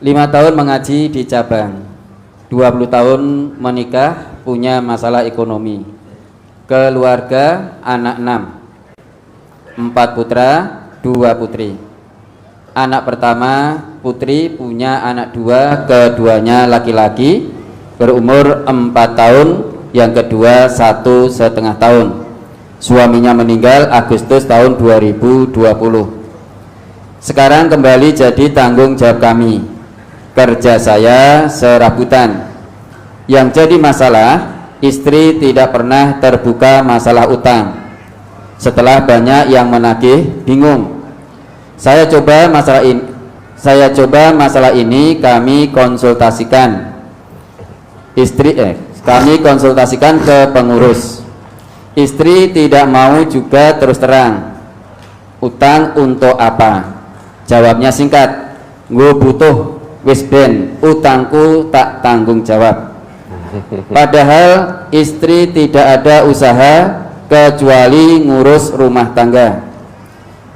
5 tahun mengaji di cabang, 20 tahun menikah, punya masalah ekonomi. Keluarga, anak 6, 4 putra, 2 putri. Anak pertama putri punya anak 2, keduanya laki-laki, berumur 4 tahun, yang kedua 1,5 tahun. Suaminya meninggal Agustus tahun 2020. Sekarang kembali jadi tanggung jawab kami. Kerja saya serabutan. Yang jadi masalah, istri tidak pernah terbuka masalah utang. Setelah banyak yang menagih, bingung. Saya coba masalah ini kami konsultasikan kami konsultasikan ke pengurus. Istri tidak mau juga terus terang. Utang untuk apa? Jawabnya singkat, gue butuh wis ben, utangku tak tanggung jawab. Padahal istri tidak ada usaha kecuali ngurus rumah tangga.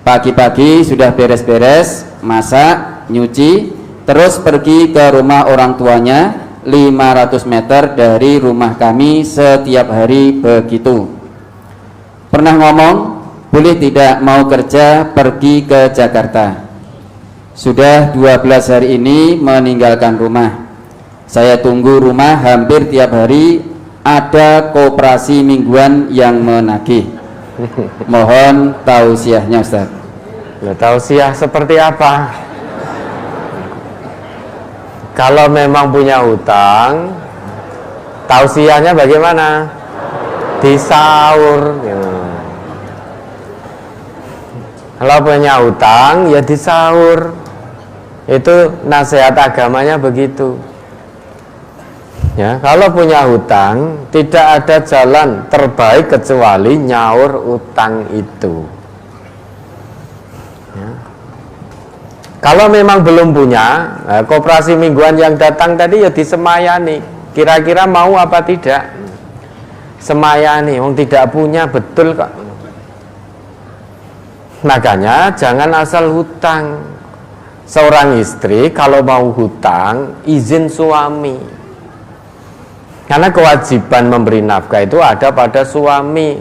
Pagi-pagi sudah beres-beres, masak, nyuci, terus pergi ke rumah orang tuanya 500 meter dari rumah kami setiap hari begitu. Pernah ngomong, boleh tidak mau kerja pergi ke Jakarta. Sudah 12 hari ini meninggalkan rumah. Saya tunggu rumah hampir tiap hari, ada koperasi mingguan yang menagih. Mohon tausiahnya Ustaz. Tausiah seperti apa? Kalau memang punya hutang, tausiahnya bagaimana? Disaur. Kalau punya hutang ya disaur. Itu nasihat agamanya begitu. Ya, kalau punya hutang tidak ada jalan terbaik kecuali nyaur utang itu. Ya. Kalau memang belum punya, koperasi mingguan yang datang tadi ya disemayani. Kira-kira mau apa tidak? Semayani, wong tidak punya betul kok. Makanya jangan asal hutang. Seorang istri kalau mau hutang izin suami. Karena kewajiban memberi nafkah itu ada pada suami.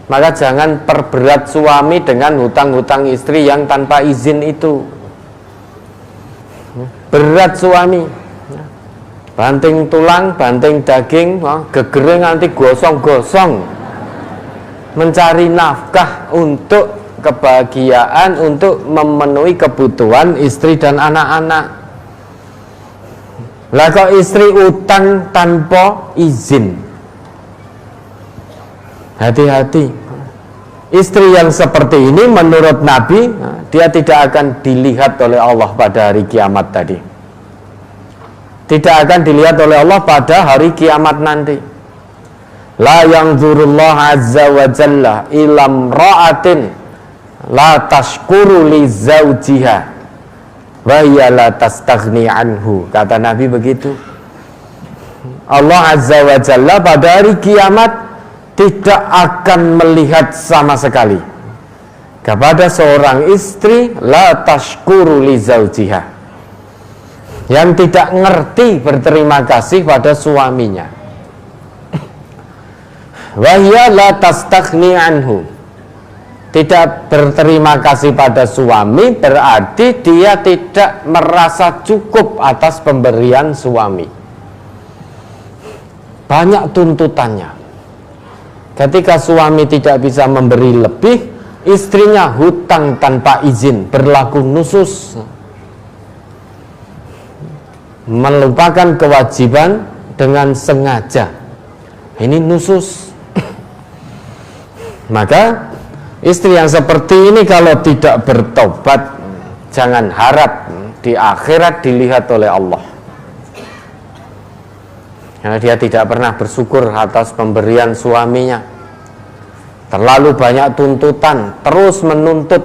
Maka jangan perberat suami dengan hutang-hutang istri yang tanpa izin itu. Berat suami. Banting tulang, banting daging, gegering nanti gosong-gosong. Mencari nafkah untuk kebahagiaan, untuk memenuhi kebutuhan istri dan anak-anak. Lah kok istri utang tanpa izin, hati-hati. Istri yang seperti ini menurut Nabi, dia tidak akan dilihat oleh Allah pada hari kiamat tadi. Tidak akan dilihat oleh Allah pada hari kiamat nanti. La yanzurullah azza wa jalla ilam ra'atin la tashkuru li zawjiha wa hiya la tastaghni anhu. Kata Nabi begitu. Allah azza wa jalla pada hari kiamat tidak akan melihat sama sekali kepada seorang istri la tashkuru li zawjiha, yang tidak ngerti berterima kasih pada suaminya. Wa hiya la tastaghni anhu, tidak berterima kasih pada suami berarti dia tidak merasa cukup atas pemberian suami. Banyak tuntutannya. Ketika suami tidak bisa memberi lebih, istrinya hutang tanpa izin, berlaku nusus, melupakan kewajiban dengan sengaja. Ini nusus. Maka istri yang seperti ini kalau tidak bertobat, jangan harap di akhirat dilihat oleh Allah. Karena dia tidak pernah bersyukur atas pemberian suaminya. Terlalu banyak tuntutan, terus menuntut,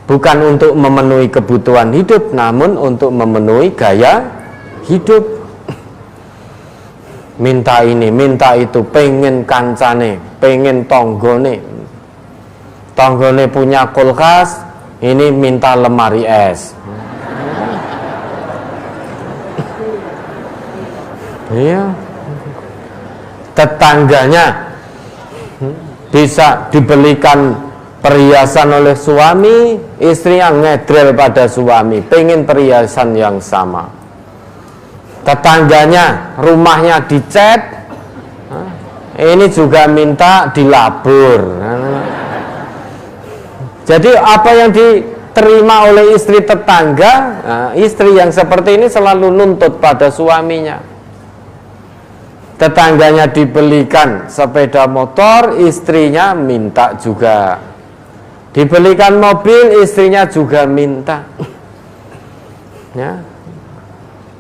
bukan untuk memenuhi kebutuhan hidup, namun untuk memenuhi gaya hidup. Minta ini, minta itu, pengen kancane, pengen tonggone. Tonggone punya kulkas, ini minta lemari es. Iya. Tetangganya bisa dibelikan perhiasan oleh suami, istrinya ngedrel pada suami, pengen perhiasan yang sama. Tetangganya rumahnya dicat, ini juga minta dilabur. Jadi apa yang diterima oleh istri tetangga, istri yang seperti ini selalu nuntut pada suaminya. Tetangganya dibelikan sepeda motor, istrinya minta juga. Dibelikan mobil, istrinya juga minta. Ya.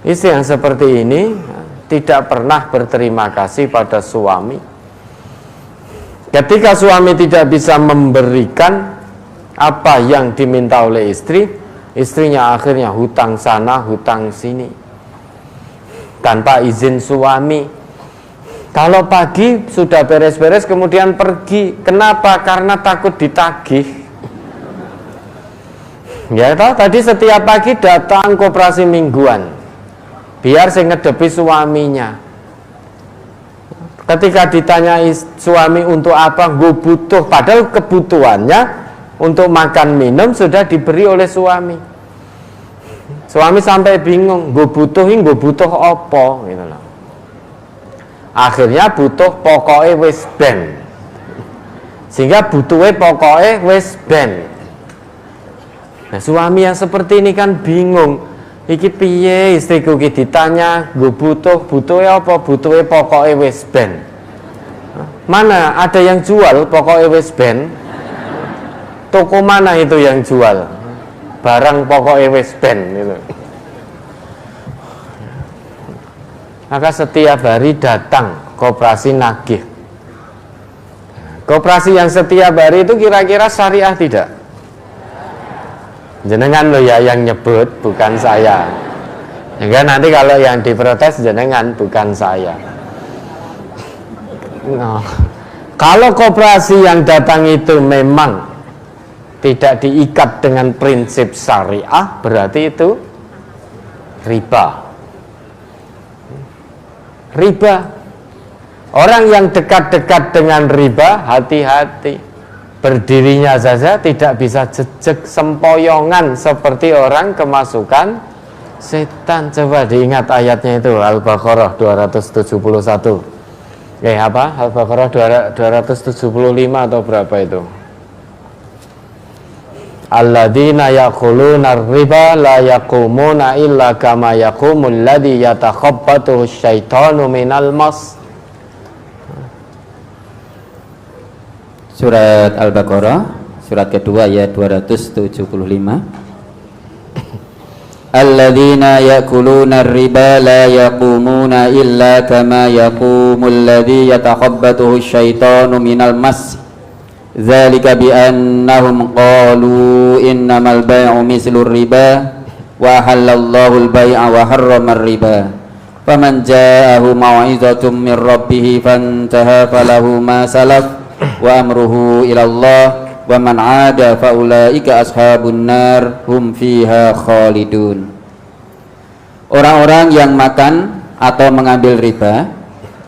Istri yang seperti ini tidak pernah berterima kasih pada suami. Ketika suami tidak bisa memberikan apa yang diminta oleh istri, istrinya akhirnya hutang sana, hutang sini tanpa izin suami. Kalau pagi sudah beres-beres kemudian pergi, kenapa? Karena takut ditagih. Ya toh, tadi setiap pagi datang koperasi mingguan, biar saya ngedepi suaminya. Ketika ditanya suami untuk apa, gue butuh, padahal kebutuhannya untuk makan minum sudah diberi oleh suami. Suami sampai bingung, gue butuh apa gitu loh. Akhirnya butuh pokoknya wis ben, sehingga butuhnya pokoknya wis ben. Nah suami yang seperti ini kan bingung, iki piye istriku ki ditanya gue butuhnya apa, butuhnya pokoknya wis ben. Mana ada yang jual pokoknya wis ben? Toko mana itu yang jual barang pokoknya wis ben gitu. Maka setiap hari datang koperasi nagih. Koperasi yang setiap hari itu kira-kira syariah tidak? Jenengan loh ya yang nyebut, bukan saya. Sehingga nanti kalau yang diprotes jenengan, bukan saya. Nah, kalau koperasi yang datang itu memang tidak diikat dengan prinsip syariah, berarti itu riba. Riba. Orang yang dekat-dekat dengan riba, hati-hati. Berdirinya saja tidak bisa jejak, sempoyongan seperti orang kemasukan setan. Coba diingat ayatnya itu, Al-Baqarah 271. Al-Baqarah 275 atau berapa itu? Alladzina yaquluna riba la yaqumuna illa kama yaqumul ladzi yatakhabbathu syaitanu minal mas. Surat Al-Baqarah, surat kedua ayat 275. Alladzina yaquluna riba la yaqumuna illa kama yaqumul ladzi yatakhabbathu syaitanu minal mas. Dzalika bi annahum qalu innamal bai'u mislur riba wa halallahu al-bai'a wa harrama ar-riba. Faman ja'ahu mau'izatun min rabbih fantaha falahu ma salaf wa amruhu ila Allah wa man 'ada fa ulaika ashabun nar hum fiha khalidun. Orang-orang yang makan atau mengambil riba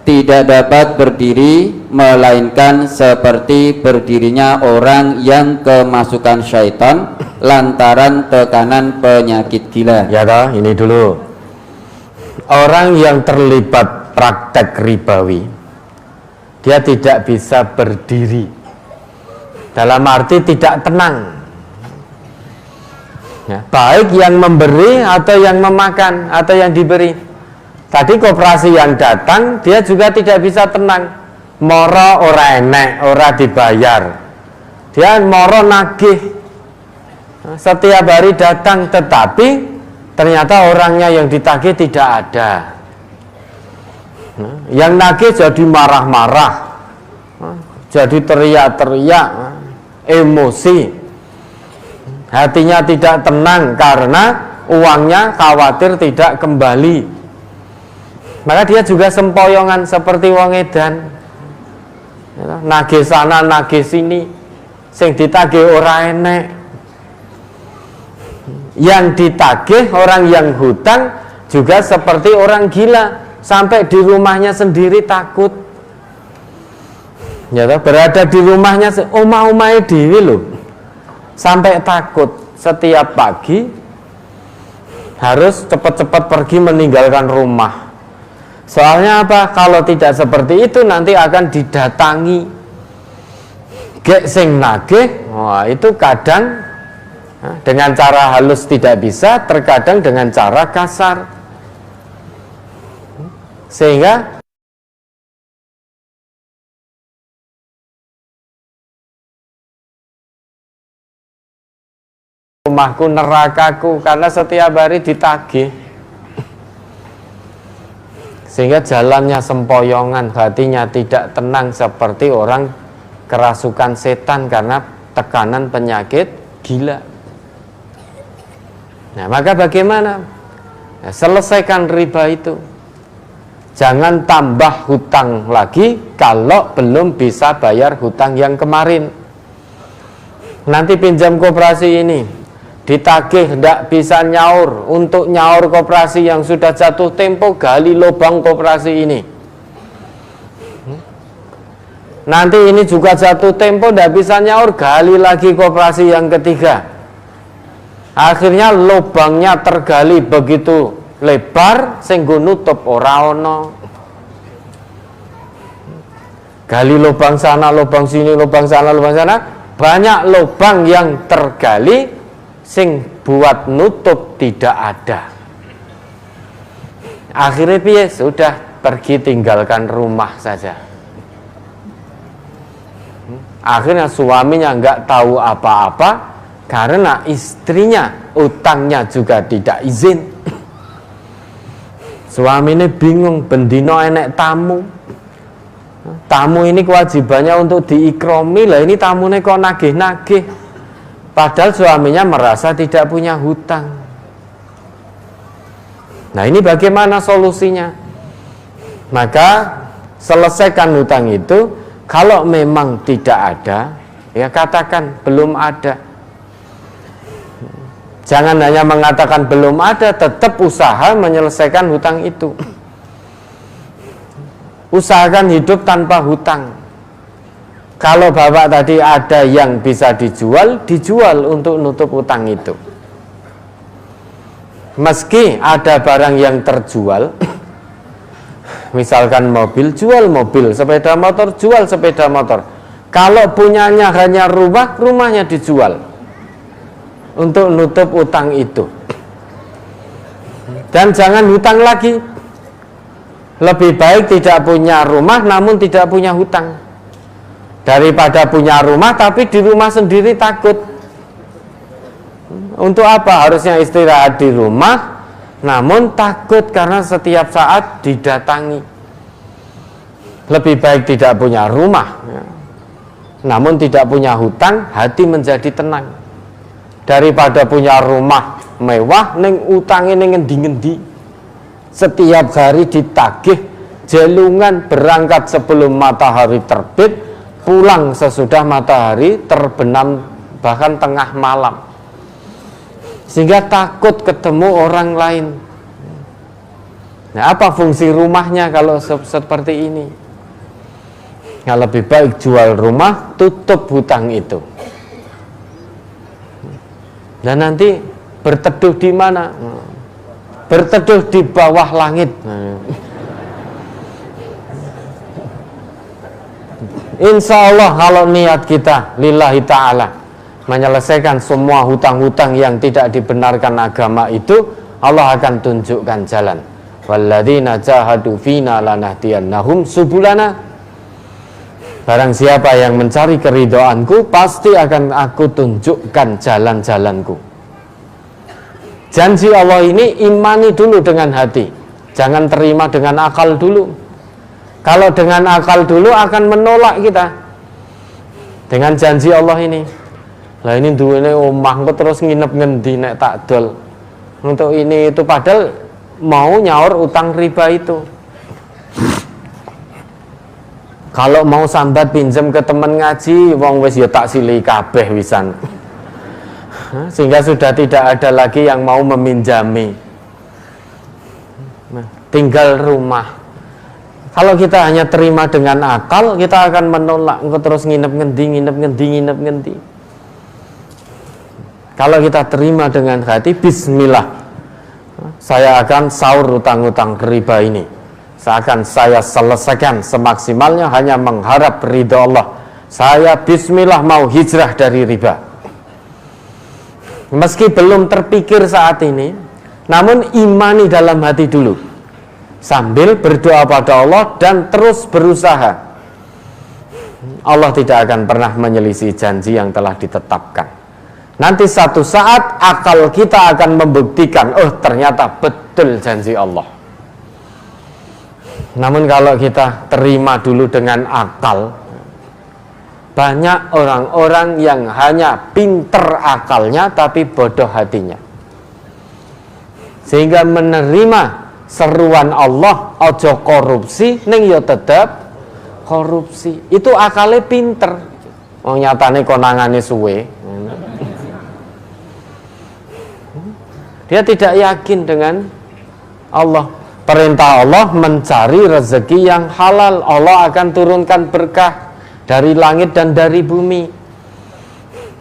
tidak dapat berdiri melainkan seperti berdirinya orang yang kemasukan syaitan lantaran tekanan penyakit gila. Ya toh, ini dulu. Orang yang terlibat praktek ribawi, dia tidak bisa berdiri. Dalam arti tidak tenang. Ya, baik yang memberi atau yang memakan atau yang diberi. Tadi koperasi yang datang, dia juga tidak bisa tenang. Moro ora enek, ora dibayar. Dia moro nagih. Setiap hari datang, tetapi ternyata orangnya yang ditagih tidak ada. Yang nagih jadi marah-marah, jadi teriak-teriak, emosi. Hatinya tidak tenang karena uangnya khawatir tidak kembali. Maka dia juga sempoyongan seperti wong edan, nagih sana nagih sini, sing ditagih ora enek. Yang ditagih orang yang hutang juga seperti orang gila. sampai di rumahnya sendiri takut. Ya, berada di rumahnya omah-omahnya dewi loh. Sampai takut setiap pagi harus cepat-cepat pergi meninggalkan rumah. Soalnya apa? Kalau tidak seperti itu nanti akan didatangi gek sing nagih. Wah, itu kadang dengan cara halus tidak bisa, terkadang dengan cara kasar. Sehingga rumahku nerakaku, karena setiap hari ditagih. Sehingga jalannya sempoyongan, hatinya tidak tenang seperti orang kerasukan setan karena tekanan penyakit gila. Nah, maka bagaimana? Nah, selesaikan riba itu. Jangan tambah hutang lagi kalau belum bisa bayar hutang yang kemarin. Nanti pinjam koperasi ini ditagih tidak bisa nyaur. Untuk nyaur koperasi yang sudah jatuh tempo, gali lubang koperasi ini. Nanti ini juga jatuh tempo, tidak bisa nyaur, gali lagi koperasi yang ketiga. Akhirnya lubangnya tergali begitu lebar sehingga nutup ora ono. Gali lubang sana, lubang sini, lubang sana, lubang sana. Banyak lubang yang tergali sing buat nutup tidak ada. Akhirnya piye? Sudah pergi tinggalkan rumah saja. Akhirnya suaminya nggak tahu apa-apa karena istrinya utangnya juga tidak izin. Suami ini bingung, bendino enek tamu. Tamu ini kewajibannya untuk diikromi, lah ini tamunya kok nagih-nagih. Padahal suaminya merasa tidak punya hutang. Nah, ini bagaimana solusinya? Maka selesaikan hutang itu. Kalau memang tidak ada, ya katakan belum ada. Jangan hanya mengatakan belum ada, tetap usaha menyelesaikan hutang itu. Usahakan hidup tanpa hutang. Kalau bapak tadi ada yang bisa dijual, dijual untuk nutup hutang itu. Meski ada barang yang terjual, misalkan mobil, jual mobil, sepeda motor, jual sepeda motor. Kalau punyanya hanya rumah, rumahnya dijual untuk nutup utang itu. Dan jangan hutang lagi. Lebih baik tidak punya rumah namun tidak punya hutang, daripada punya rumah tapi di rumah sendiri takut. Untuk apa harusnya istirahat di rumah namun takut karena setiap saat didatangi? Lebih baik tidak punya rumah namun tidak punya hutang, hati menjadi tenang, daripada punya rumah mewah ning utange ning ngendi-ngendi, setiap hari ditagih, jelungan berangkat sebelum matahari terbit, pulang sesudah matahari terbenam bahkan tengah malam, sehingga takut ketemu orang lain. Nah, apa fungsi rumahnya kalau seperti ini? Ya, lebih baik jual rumah, tutup hutang itu. Dan nanti berteduh di mana? Berteduh di bawah langit. Insya Allah kalau niat kita lillahi ta'ala menyelesaikan semua hutang-hutang yang tidak dibenarkan agama itu, Allah akan tunjukkan jalan. Walladzina jahadu fina lanahdiyannahum subulana. Barang siapa yang mencari keridhoanku, pasti akan aku tunjukkan jalan-jalanku. Janji Allah ini imani dulu dengan hati, jangan terima dengan akal dulu. Kalau dengan akal dulu akan menolak kita dengan janji Allah ini. Lah ini duwene omah kok terus nginep ngendi nek tak dol. Untuk ini itu padahal mau nyaur utang riba itu. Kalau mau sambat pinjam ke teman ngaji, wong wis ya tak silih kabeh wisan. Sehingga sudah tidak ada lagi yang mau meminjami. Nah, tinggal rumah. Kalau kita hanya terima dengan akal, kita akan menolak. Engkau terus nginep ngendi. Kalau kita terima dengan hati, bismillah, saya akan sahur utang-utang riba ini. Seakan saya selesaikan semaksimalnya hanya mengharap ridha Allah. Saya bismillah mau hijrah dari riba. Meski belum terpikir saat ini, namun imani dalam hati dulu. Sambil berdoa pada Allah dan terus berusaha. Allah tidak akan pernah menyelisih janji yang telah ditetapkan. Nanti satu saat akal kita akan membuktikan, oh ternyata betul janji Allah. Namun kalau kita terima dulu dengan akal, banyak orang-orang yang hanya pinter akalnya tapi bodoh hatinya. Sehingga menerima seruan Allah, ojo korupsi, ning yo tetep korupsi. Itu akalnya pinter. Oh nyatane konangane suwe. Dia tidak yakin dengan Allah. Perintah Allah mencari rezeki yang halal. Allah akan turunkan berkah dari langit dan dari bumi.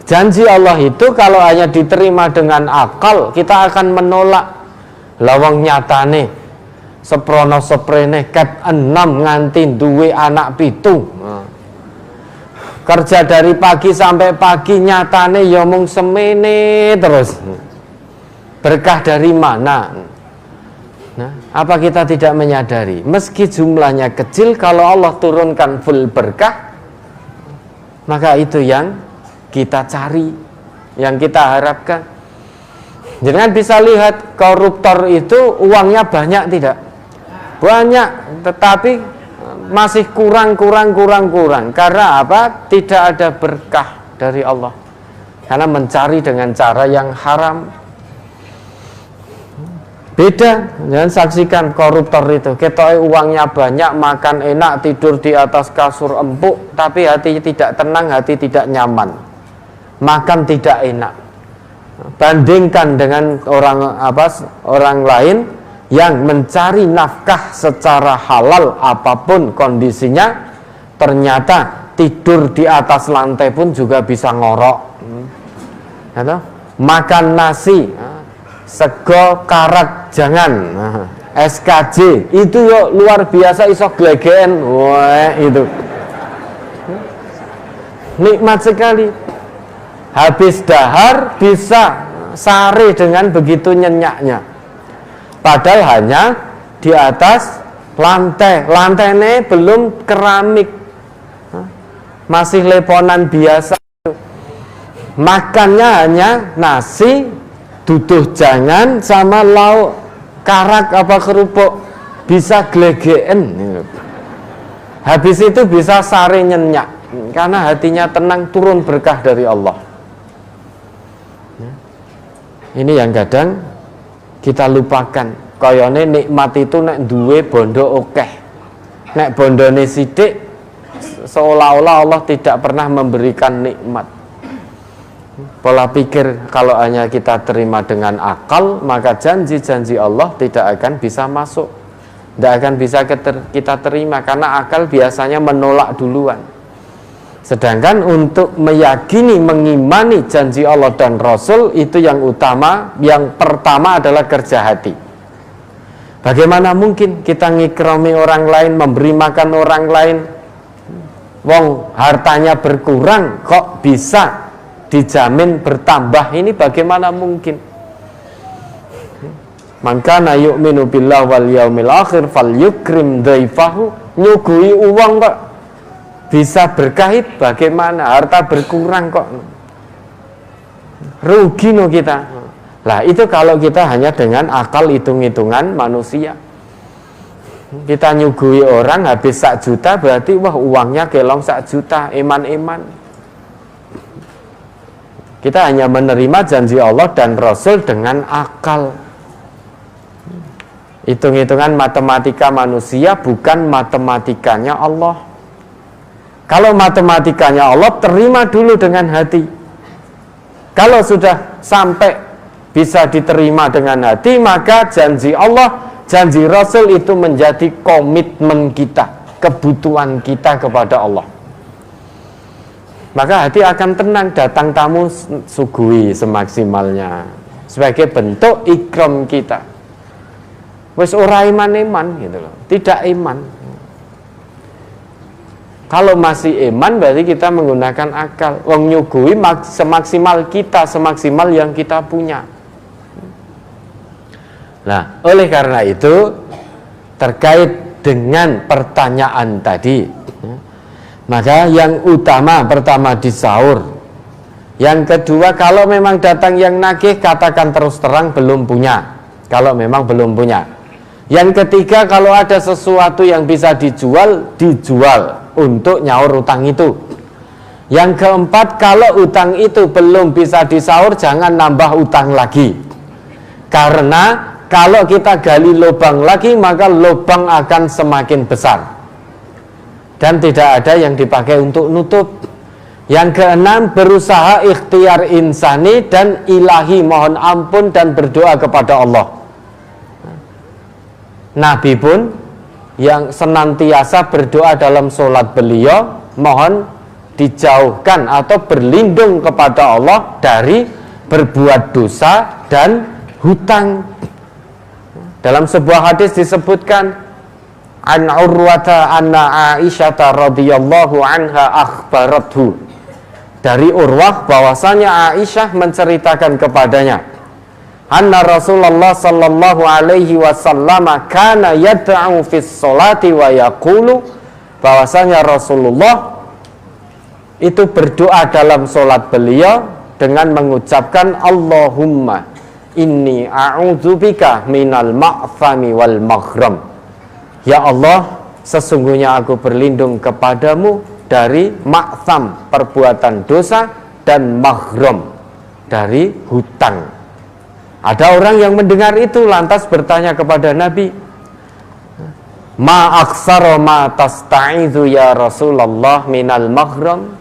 Janji Allah itu kalau hanya diterima dengan akal, kita akan menolak. Lawang nyatane seprono seprene ket 6 nganti duwe anak 7. Kerja dari pagi sampai pagi nyatane ya mung semene terus. Berkah dari mana? Nah, apa kita tidak menyadari? Meski jumlahnya kecil, kalau Allah turunkan full berkah, maka itu yang kita cari, yang kita harapkan. Jangan bisa lihat koruptor itu uangnya banyak tidak? Banyak, tetapi masih kurang. Karena apa? Tidak ada berkah dari Allah. Karena mencari dengan cara yang haram. Beda, jangan saksikan koruptor itu. Ketoknya uangnya banyak, makan enak, tidur di atas kasur empuk, tapi hati tidak tenang, hati tidak nyaman. Makan tidak enak. Bandingkan dengan orang lain yang mencari nafkah secara halal apapun kondisinya, ternyata tidur di atas lantai pun juga bisa ngorok. Makan nasi sego karak jangan, SKJ itu yo luar biasa iso glegen, wah itu nikmat sekali. Habis dahar bisa sare dengan begitu nyenyaknya, padahal hanya di atas lantainya belum keramik, masih leponan biasa. Makannya hanya nasi, duduh jangan sama lauk karak apa kerupuk, bisa glegeen. Habis itu bisa sare nyenyak karena hatinya tenang, turun berkah dari Allah. Ini yang kadang kita lupakan. Kayane nikmat itu nek duwe bondo akeh. Nek bondone sithik seolah-olah Allah tidak pernah memberikan nikmat. Pola pikir kalau hanya kita terima dengan akal, maka janji-janji Allah tidak akan bisa masuk, tidak akan bisa kita terima, karena akal biasanya menolak duluan. Sedangkan untuk meyakini, mengimani janji Allah dan Rasul, itu yang utama, yang pertama adalah kerja hati. Bagaimana mungkin kita ngikrami orang lain, memberi makan orang lain, wong hartanya berkurang kok bisa dijamin bertambah? Ini bagaimana mungkin? Man kana yu'minu billahi wal yaumil akhir falyukrim dhaifahu. Nyugui uang kok bisa berkahit, bagaimana? Harta berkurang kok rugi no kita. Lah itu kalau kita hanya dengan akal hitung-hitungan manusia. Kita nyugui orang habis 1 juta, berarti wah uangnya kelong 1 juta, eman-eman. Kita hanya menerima janji Allah dan Rasul dengan akal. Hitung-hitungan matematika manusia, bukan matematikanya Allah. Kalau matematikanya Allah, terima dulu dengan hati. Kalau sudah sampai bisa diterima dengan hati, maka janji Allah, Janji Rasul itu menjadi komitmen kita, kebutuhan kita kepada Allah. Maka hati akan tenang, datang tamu suguhi semaksimalnya sebagai bentuk ikram kita. Wes ora iman gitu loh, tidak iman. Kalau masih iman berarti kita menggunakan akal. Wong nyuguhi semaksimal kita, semaksimal yang kita punya. Nah, oleh karena itu terkait dengan pertanyaan tadi, maka yang utama pertama di sahur. Yang kedua, kalau memang datang yang nagih, katakan terus terang belum punya. Kalau memang belum punya. Yang ketiga, kalau ada sesuatu yang bisa dijual, dijual untuk nyaur utang itu. Yang keempat, kalau utang itu belum bisa disaur, jangan nambah utang lagi. Karena kalau kita gali lubang lagi, maka lubang akan semakin besar. Dan tidak ada yang dipakai untuk nutup. Yang keenam, berusaha ikhtiar insani dan ilahi, mohon ampun dan berdoa kepada Allah. Nabi pun yang senantiasa berdoa dalam sholat beliau, mohon dijauhkan atau berlindung kepada Allah dari berbuat dosa dan hutang. Dalam sebuah hadis disebutkan, an Urwata anna Aisyata radhiyallahu anha akhbarathu, dari Urwah bahwasanya Aisyah menceritakan kepadanya, anna Rasulullah sallallahu alaihi wasallam kana yad'u fis sholati wa yaqulu, bahwasanya Rasulullah itu berdoa dalam sholat beliau dengan mengucapkan Allahumma inni a'udzubika minal ma'fami wal maghram. Ya Allah, sesungguhnya aku berlindung kepadamu dari ma'tham, perbuatan dosa, dan maghram, dari hutang. Ada orang yang mendengar itu lantas bertanya kepada Nabi, ma aksara ma tasta'idhu ya Rasulullah minal maghram.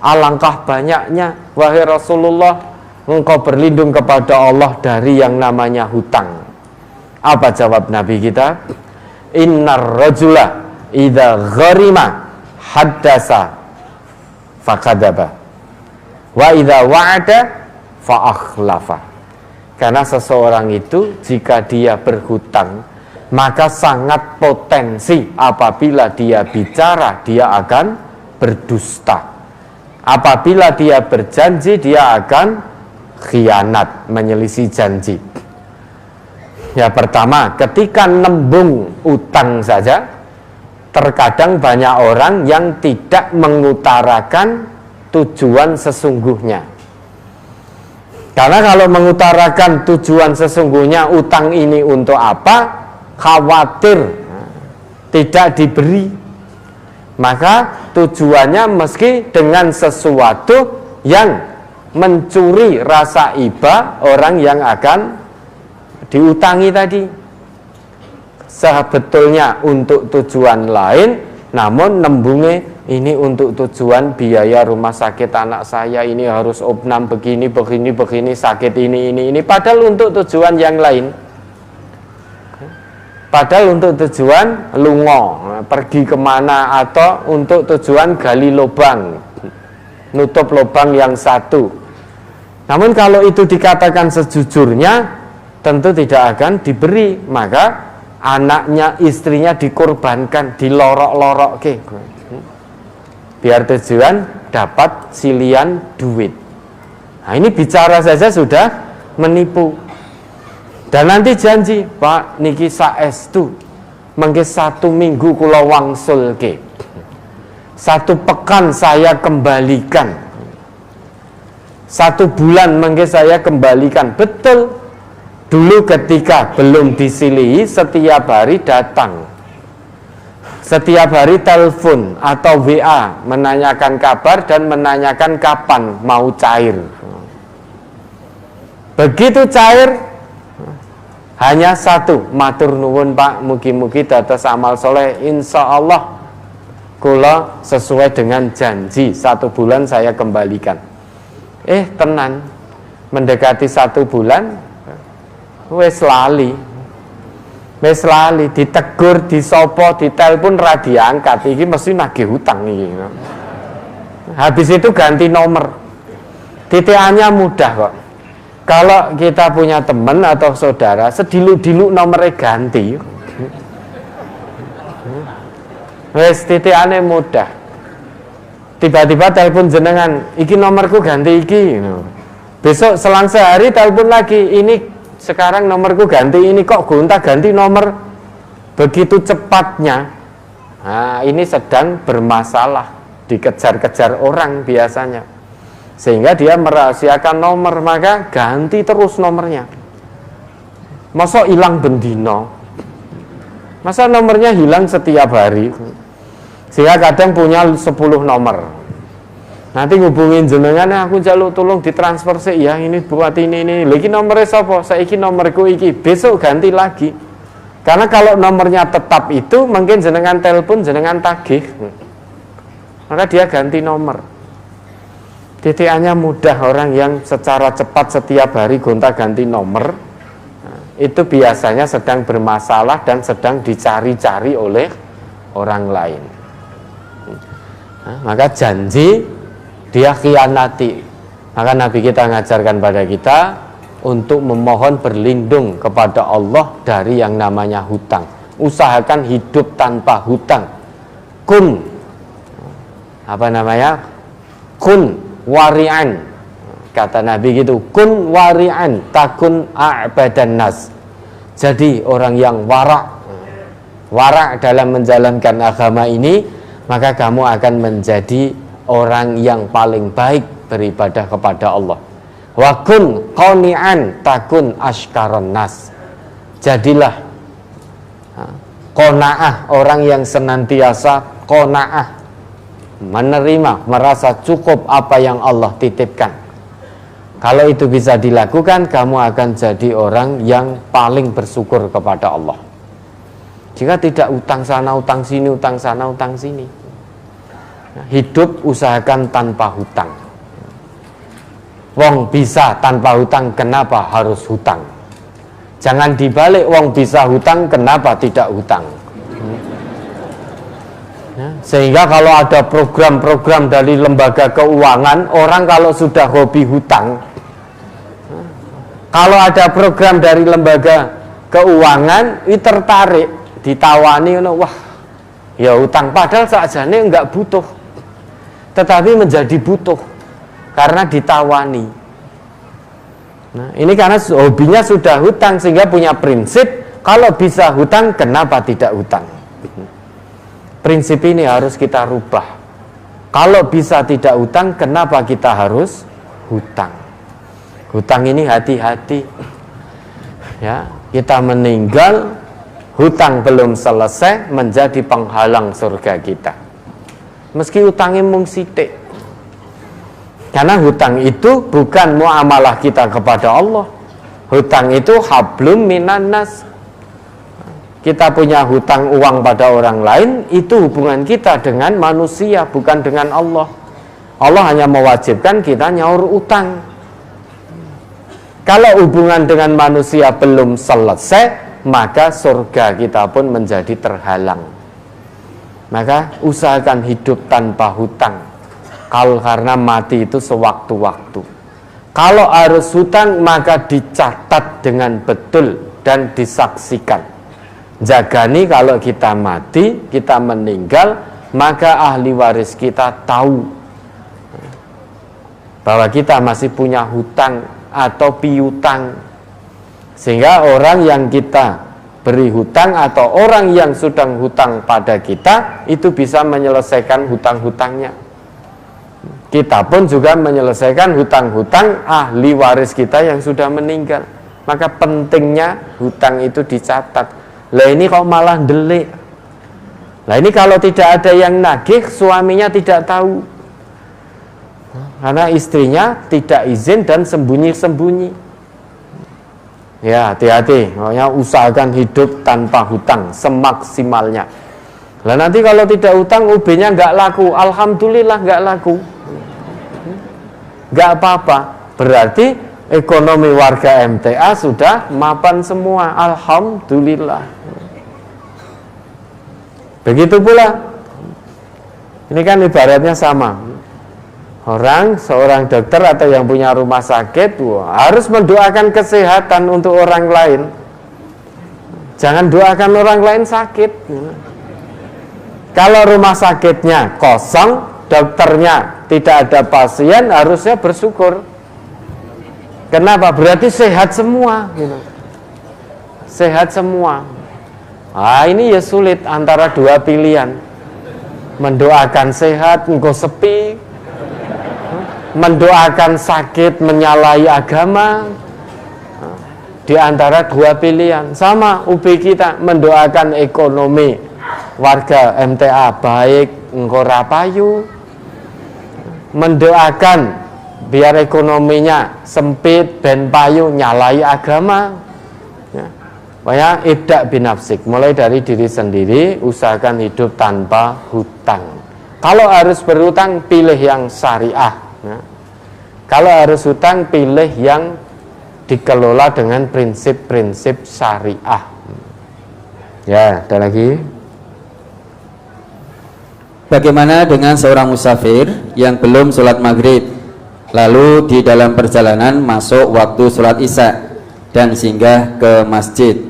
Alangkah banyaknya wahai Rasulullah engkau berlindung kepada Allah dari yang namanya hutang. Apa jawab Nabi kita? Innar rajula idza gharima haddasa fakadzaba wa idza wa'ada fa akhlafa. Karena seseorang itu jika dia berhutang, maka sangat potensi apabila dia bicara dia akan berdusta. Apabila dia berjanji dia akan khianat, menyelisih janji. Ya, pertama, ketika nembung utang saja, terkadang banyak orang yang tidak mengutarakan tujuan sesungguhnya. Karena kalau mengutarakan tujuan sesungguhnya utang ini untuk apa, khawatir tidak diberi. Maka tujuannya meski dengan sesuatu yang mencuri rasa iba orang yang akan diutangi tadi. Sebetulnya untuk tujuan lain, namun nembungnya ini untuk tujuan biaya rumah sakit anak saya, ini harus opnam begini, sakit ini. Padahal untuk tujuan yang lain. Padahal untuk tujuan lungo, pergi kemana, atau untuk tujuan gali lubang, nutup lubang yang satu. Namun kalau itu dikatakan sejujurnya, tentu tidak akan diberi. Maka anaknya, istrinya dikorbankan, dilorok-lorok ke, biar tujuan dapat silian duit. Nah, ini bicara saja sudah menipu. Dan nanti janji, Pak niki saestu mengke 1 minggu kula wangsulke, 1 pekan saya kembalikan, 1 bulan mengke saya kembalikan. Betul, dulu ketika belum disilihi setiap hari datang, setiap hari telepon atau WA menanyakan kabar dan menanyakan kapan mau cair. Begitu cair, hanya 1, matur nuwun Pak, mugi-mugi dados amal soleh, insya Allah kula sesuai dengan janji 1 bulan saya kembalikan. Tenan, mendekati 1 bulan wes lali. Wis lali, ditegur, disopo, ditelepon ra diangkat, iki mesti nagih hutang iki. Habis itu ganti nomor. TTA-nya mudah kok. Kalau kita punya teman atau saudara, sedilu-dilu nomornya ganti. Wes TTA-nya mudah. Tiba-tiba telepon jenengan, iki nomorku ganti iki. Besok selang sehari telepon lagi, ini sekarang nomorku ganti ini, kok gonta ganti nomor begitu cepatnya. Nah, ini sedang bermasalah, dikejar-kejar orang biasanya, sehingga dia merahasiakan nomor, maka ganti terus nomornya. Masa hilang bendino, masa nomornya hilang setiap hari, sehingga kadang punya 10 nomor. Nanti ngubungin jenengan, aku jaluk tolong ditransfer sih ya, ini buat ini. Lagi nomornya sapa? Saiki nomorku iki, besok ganti lagi. Karena kalau nomornya tetap itu, mungkin jenengan telepon, jenengan tagih, maka dia ganti nomor. TTA-nya mudah, orang yang secara cepat setiap hari gonta-ganti nomor, itu biasanya sedang bermasalah dan sedang dicari-cari oleh orang lain. Maka janji dia khianati. Maka Nabi kita mengajarkan pada kita untuk memohon berlindung kepada Allah dari yang namanya hutang. Usahakan hidup tanpa hutang. Kun, apa namanya? Kun wari'an. Kata Nabi gitu, kun wari'an takun a'badan nas. Jadi orang yang warak dalam menjalankan agama ini, maka kamu akan menjadi orang yang paling baik beribadah kepada Allah. Wa kun qani'an takun ashkaron nas. Jadilah qanaah, orang yang senantiasa qanaah, menerima, merasa cukup apa yang Allah titipkan. Kalau itu bisa dilakukan, kamu akan jadi orang yang paling bersyukur kepada Allah. Jika tidak utang sana, utang sini, utang sana, utang sini. Hidup usahakan tanpa hutang. Wong bisa tanpa hutang, kenapa harus hutang? Jangan dibalik, wong bisa hutang, kenapa tidak hutang? Sehingga kalau ada program-program dari lembaga keuangan, orang kalau sudah hobi hutang, kalau ada program dari lembaga keuangan, itu tertarik, ditawani, wah, ya hutang, padahal sakjane enggak butuh, tetapi menjadi butuh karena ditawani. Nah, ini karena hobinya sudah hutang, sehingga punya prinsip, kalau bisa hutang, kenapa tidak hutang? Prinsip ini harus kita rubah. Kalau bisa tidak hutang, kenapa kita harus hutang? Hutang ini hati-hati. Ya, kita meninggal, hutang belum selesai, menjadi penghalang surga kita. Meski hutangnya mung sithik. Karena hutang itu bukan muamalah kita kepada Allah. Hutang itu hablum minan nas. Kita punya hutang uang pada orang lain, itu hubungan kita dengan manusia, bukan dengan Allah. Allah hanya mewajibkan kita nyaur utang. Kalau hubungan dengan manusia belum selesai, maka surga kita pun menjadi terhalang. Maka usahakan hidup tanpa hutang. Karena mati itu sewaktu-waktu. Kalau harus hutang, maka dicatat dengan betul dan disaksikan. Jagani kalau kita mati, kita meninggal, maka ahli waris kita tahu bahwa kita masih punya hutang atau piutang. Sehingga orang yang kita beri hutang atau orang yang sedang hutang pada kita, itu bisa menyelesaikan hutang-hutangnya. Kita pun juga menyelesaikan hutang-hutang ahli waris kita yang sudah meninggal. Maka pentingnya hutang itu dicatat. Lah ini kok malah delik. Lah ini kalau tidak ada yang nagih, suaminya tidak tahu. Karena istrinya tidak izin dan sembunyi-sembunyi. Ya, hati-hati. Makanya usahakan hidup tanpa hutang semaksimalnya. Lah nanti kalau tidak hutang, UB-nya nggak laku. Alhamdulillah nggak laku. Nggak apa-apa. Berarti ekonomi warga MTA sudah mapan semua, alhamdulillah. Begitu pula, ini kan ibaratnya sama. Seorang dokter atau yang punya rumah sakit harus mendoakan kesehatan untuk orang lain. Jangan doakan orang lain sakit. Kalau rumah sakitnya kosong, dokternya tidak ada pasien, harusnya bersyukur. Kenapa? Berarti sehat semua. Sehat semua. Ini ya sulit antara dua pilihan. Mendoakan sehat, engkau sepi. Mendoakan sakit, menyalahi agama. Di antara dua pilihan. Sama UB kita, mendoakan ekonomi warga MTA baik, engkau rapayu. Mendoakan biar ekonominya sempit, ben payu, nyalahi agama. Pokoknya ibda binafsik, mulai dari diri sendiri, usahakan hidup tanpa hutang. Kalau harus berhutang, pilih yang syariah. Kalau harus hutang, pilih yang dikelola dengan prinsip-prinsip syariah. Ya, ada lagi. Bagaimana dengan seorang musafir yang belum sholat maghrib, lalu di dalam perjalanan masuk waktu sholat isya dan singgah ke masjid?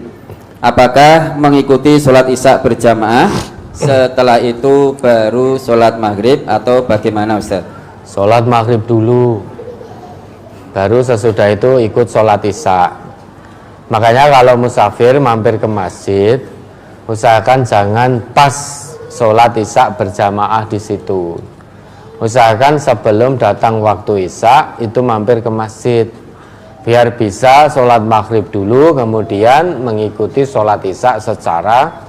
Apakah mengikuti sholat isya berjamaah, setelah itu baru sholat maghrib, atau bagaimana Ustaz? Sholat maghrib dulu, baru sesudah itu ikut sholat isya. Makanya kalau musafir mampir ke masjid, usahakan jangan pas sholat isya berjamaah di situ. Usahakan sebelum datang waktu isya itu mampir ke masjid, biar bisa sholat maghrib dulu, kemudian mengikuti sholat isya secara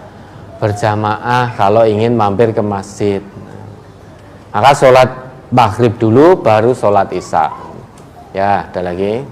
berjamaah kalau ingin mampir ke masjid. Maka sholat maghrib dulu baru sholat isya. Ya, ada lagi.